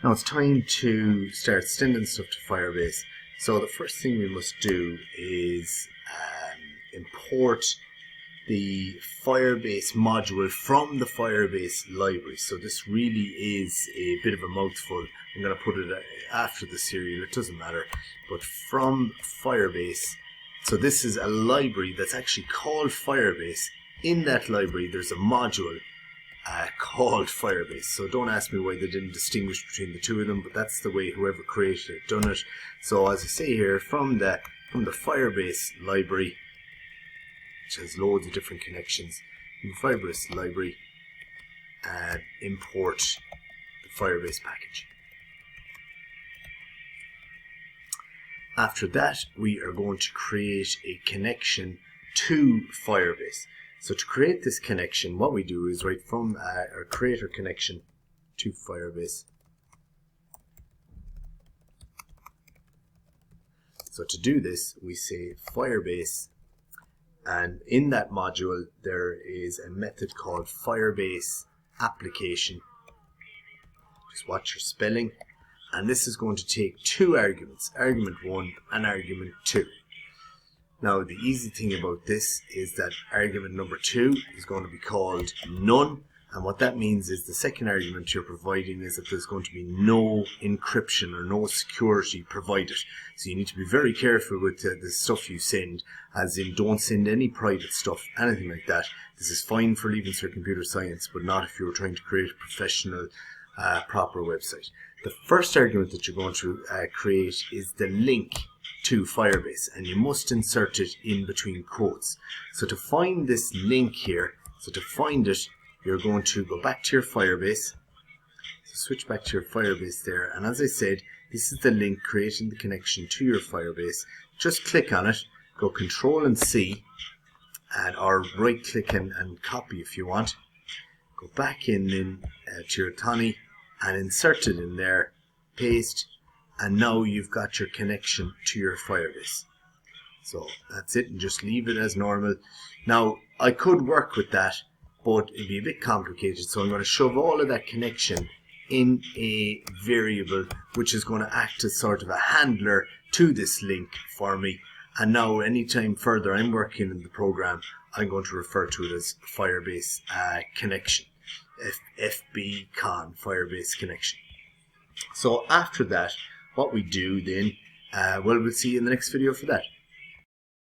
Now it's time to start sending stuff to Firebase. So the first thing we must do is import the Firebase module from the Firebase library. So this really is a bit of a mouthful. I'm going to put it after the serial, it doesn't matter. But from Firebase, so this is a library that's actually called Firebase. In that library there's a module called Firebase. So don't ask me why they didn't distinguish between the two of them, but that's the way whoever created it done it. So as I say here, from the Firebase library, which has loads of different connections, in the Firebase library, import the Firebase package. After that, we are going to create a connection to Firebase. So to create this connection, what we do is right from our creator connection to Firebase. So to do this, we say Firebase, and in that module there is a method called Firebase application. Just watch your spelling. And this is going to take two arguments, argument 1 and argument 2. Now the easy thing about this is that argument number 2 is going to be called none, and what that means is the second argument you're providing is that there's going to be no encryption or no security provided. So you need to be very careful with the stuff you send, as in don't send any private stuff, anything like that. This is fine for Leaving Cert Computer Science, but not if you're trying to create a professional proper website. The first argument that you're going to create is the link to Firebase, and you must insert it in between quotes. So to find this link here, you're going to go back to your Firebase. So switch back to your Firebase there, and as I said, this is the link creating the connection to your Firebase. Just click on it, go Control and C, or right click and copy if you want. Go back in to your Tony and insert it in there, paste, and now you've got your connection to your Firebase. So that's it, and just leave it as normal. Now I could work with that, but it'd be a bit complicated, so I'm going to shove all of that connection in a variable which is going to act as sort of a handler to this link for me. And now anytime further I'm working in the program, I'm going to refer to it as Firebase connection. FBCon, Firebase connection. So after that, what we do then, well, we'll see you in the next video for that.